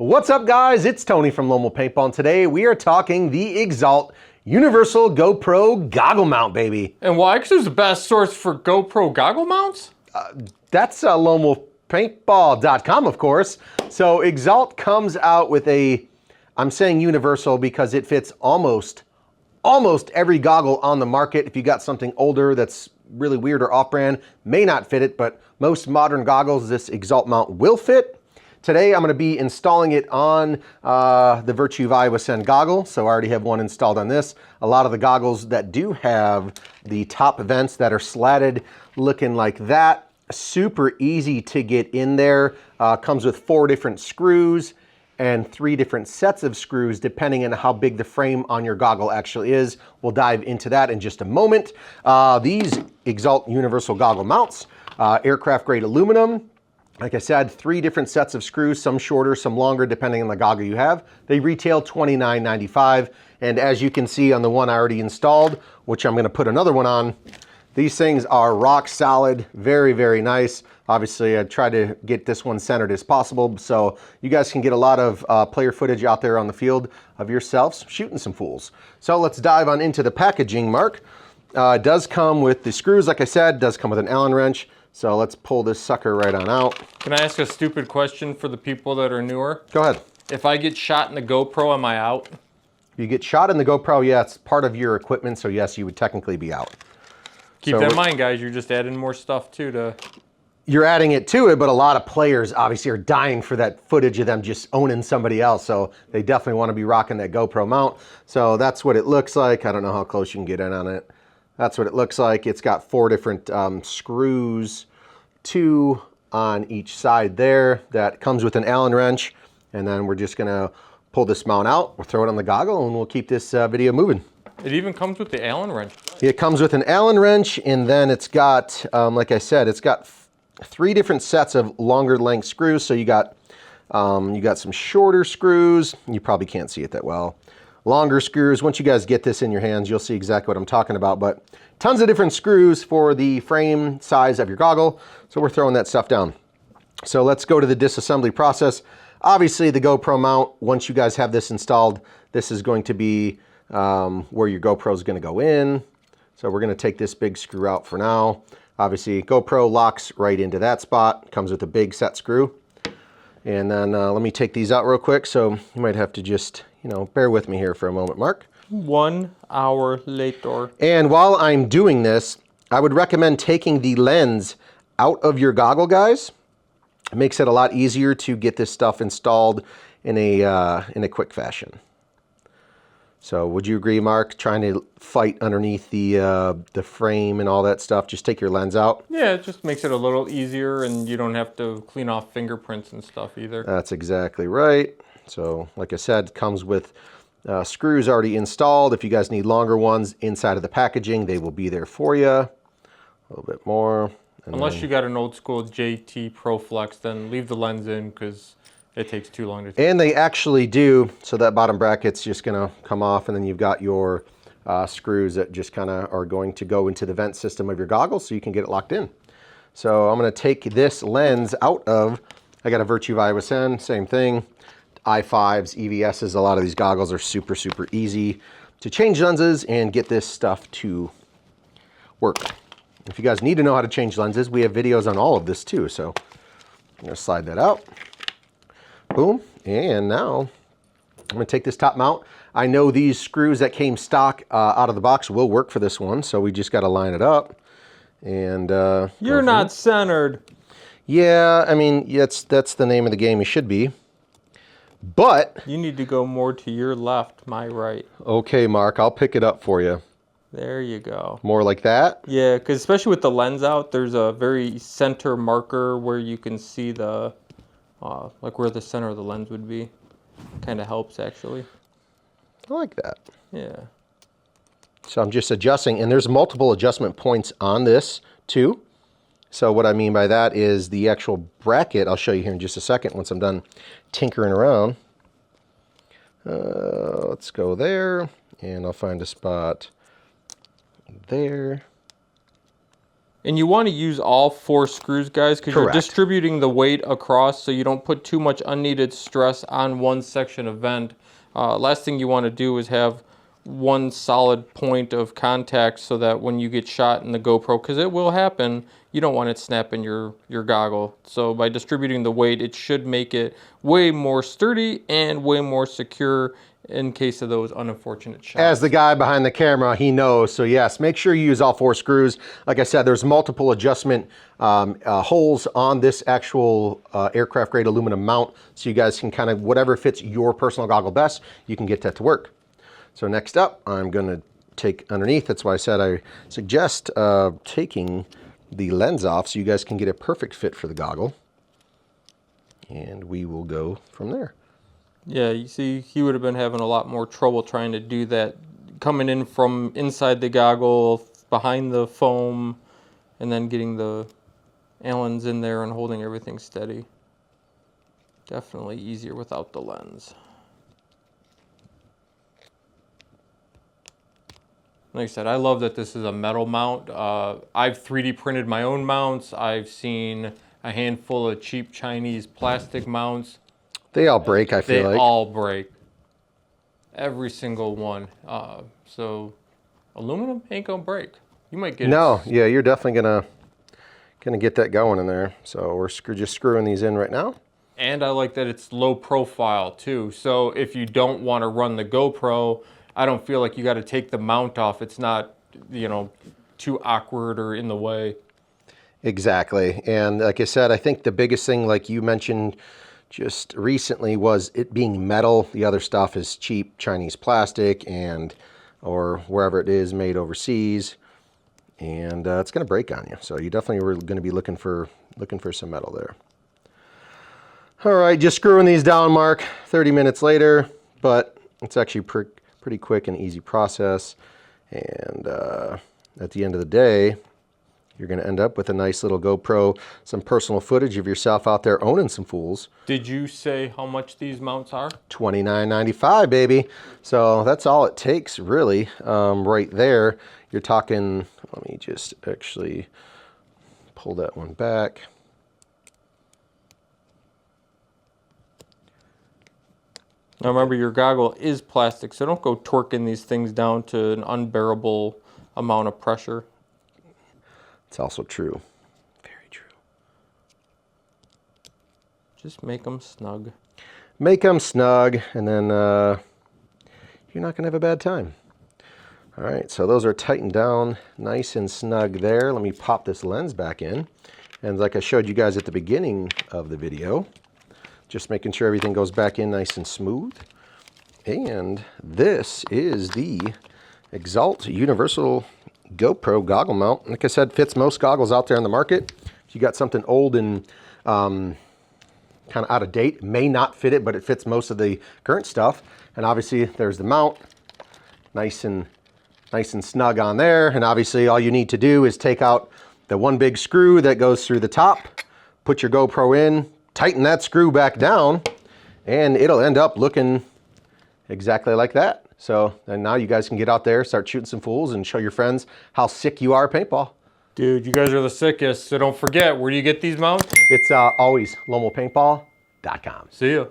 What's up, guys? It's Tony from Lomo Paintball, and today we are talking the Exalt Universal GoPro Goggle Mount, baby. And why? Because it's the best source for GoPro goggle mounts? That's LomoPaintball.com, of course. So Exalt comes out with I'm saying universal because it fits almost every goggle on the market. If you got something older that's really weird or off-brand, may not fit it, but most modern goggles, this Exalt mount will fit. Today, I'm going to be installing it on the Virtue Vive Ascend goggle. So I already have one installed on this. A lot of the goggles that do have the top vents that are slatted looking like that, super easy to get in there. Comes with 4 different screws and 3 different sets of screws depending on how big the frame on your goggle actually is. We'll dive into that in just a moment. These Exalt Universal Goggle Mounts, aircraft grade aluminum. Like I said, 3 different sets of screws, some shorter, some longer, depending on the goggle you have. They retail $29.95. And as you can see on the one I already installed, which I'm gonna put another one on, these things are rock solid, very, very nice. Obviously, I tried to get this one centered as possible, so you guys can get a lot of player footage out there on the field of yourselves shooting some fools. So let's dive on into the packaging, Mark. It does come with the screws, like I said, it does come with an Allen wrench. So let's pull this sucker right on out. Can I ask a stupid question for the people that are newer? Go ahead. If I get shot in the GoPro, am I out? You get shot in the GoPro, yeah, it's part of your equipment, so yes, you would technically be out. Keep that in mind, guys. You're just adding more stuff too to... You're adding it to it, but a lot of players obviously are dying for that footage of them just owning somebody else, so they definitely want to be rocking that GoPro mount. So that's what it looks like. I don't know how close you can get in on it. That's what it looks like. It's got 4 different screws, 2 on each side there. That comes with an Allen wrench, and then we're just gonna pull this mount out. We'll throw it on the goggle, and we'll keep this video moving. It even comes with the Allen wrench. It comes with an Allen wrench, and then it's got, like I said, it's got 3 different sets of longer length screws. So you got some shorter screws. You probably can't see it that well. Longer screws. Once you guys get this in your hands, you'll see exactly what I'm talking about. But tons of different screws for the frame size of your goggle. So we're throwing that stuff down. So let's go to the disassembly process. Obviously, the GoPro mount, once you guys have this installed, this is going to be where your GoPro is going to go in. So we're going to take this big screw out for now. Obviously, GoPro locks right into that spot. Comes with a big set screw. And then let me take these out real quick. So you might have to just, bear with me here for a moment, Mark. 1 hour later. And while I'm doing this, I would recommend taking the lens out of your goggle, guys. It makes it a lot easier to get this stuff installed in a quick fashion. So would you agree, Mark, trying to fight underneath the frame and all that stuff? Just take your lens out? Yeah, it just makes it a little easier, and you don't have to clean off fingerprints and stuff either. That's exactly right. So like I said, it comes with screws already installed. If you guys need longer ones inside of the packaging, they will be there for you. A little bit more. Unless you got an old school JT Pro Flex, then leave the lens in because it takes too long to take. And they actually do, so that bottom bracket's just gonna come off, and then you've got your screws that just kind of are going to go into the vent system of your goggles so you can get it locked in. So I'm gonna take this lens out of, I got a Virtue Vive Ascend, same thing. i5s, EVSs, a lot of these goggles are super, super easy to change lenses and get this stuff to work. If you guys need to know how to change lenses, we have videos on all of this too. So I'm gonna slide that out. Boom, and now I'm gonna take this top mount. I know these screws that came stock out of the box will work for this one, so we just gotta line it up. And you're not centered. Yeah, I mean, that's the name of the game. You should be. But you need to go more to your left, my right. Okay, Mark, I'll pick it up for you. There you go. More like that? Yeah, because especially with the lens out, there's a very center marker where you can see the, like where the center of the lens would be. Kind of helps, actually. I like that. Yeah. So I'm just adjusting, and there's multiple adjustment points on this too. So what I mean by that is the actual bracket, I'll show you here in just a second once I'm done tinkering around. Let's go there, and I'll find a spot there. And you want to use all 4 screws, guys, because you're Correct. distributing the weight across so you don't put too much unneeded stress on one section of vent. Last thing you want to do is have one solid point of contact so that when you get shot in the GoPro, because it will happen, you don't want it snapping your goggle. So by distributing the weight, it should make it way more sturdy and way more secure in case of those unfortunate shots. As the guy behind the camera, he knows. So yes, make sure you use all 4 screws. Like I said, there's multiple adjustment holes on this actual aircraft grade aluminum mount. So you guys can kind of, whatever fits your personal goggle best, you can get that to work. So next up, I'm gonna take underneath. That's why I said I suggest taking the lens off so you guys can get a perfect fit for the goggle. And we will go from there. Yeah, you see, he would have been having a lot more trouble trying to do that, coming in from inside the goggle, behind the foam, and then getting the Allens in there and holding everything steady. Definitely easier without the lens. Like I said, I love that this is a metal mount. I've 3D printed my own mounts. I've seen a handful of cheap Chinese plastic mounts. They all break, I feel like. They all break. Every single one. So aluminum ain't gonna break. You might get No, yeah, you're definitely gonna get that going in there. So we're just screwing these in right now. And I like that it's low profile too. So if you don't want to run the GoPro, I don't feel like you got to take the mount off. It's not, you know, too awkward or in the way. Exactly. And like I said, I think the biggest thing, like you mentioned just recently, was it being metal. The other stuff is cheap Chinese plastic and or wherever it is made overseas, and it's going to break on you. So you definitely were going to be looking for some metal there. All right, just screwing these down, Mark. 30 minutes later, but it's actually pretty quick and easy process. And at the end of the day, you're going to end up with a nice little GoPro, some personal footage of yourself out there owning some fools. Did you say how much these mounts are? $29.95, baby. So that's all it takes, really. Right there, you're talking, let me just actually pull that one back. Now remember, your goggle is plastic, so don't go torquing these things down to an unbearable amount of pressure. It's also true. Very true. Just make them snug. Make them snug, and then you're not going to have a bad time. All right, so those are tightened down nice and snug there. Let me pop this lens back in. And like I showed you guys at the beginning of the video, just making sure everything goes back in nice and smooth. And this is the Exalt Universal GoPro Goggle Mount. Like I said, fits most goggles out there in the market. If you got something old and kind of out of date, it may not fit it, but it fits most of the current stuff. And obviously there's the mount, nice and snug on there. And obviously all you need to do is take out the one big screw that goes through the top, put your GoPro in, tighten that screw back down, and it'll end up looking exactly like that. So and now you guys can get out there, start shooting some fools, and show your friends how sick you are at paintball. Dude, you guys are the sickest, so don't forget, where do you get these mounts? It's always lomopaintball.com. See ya.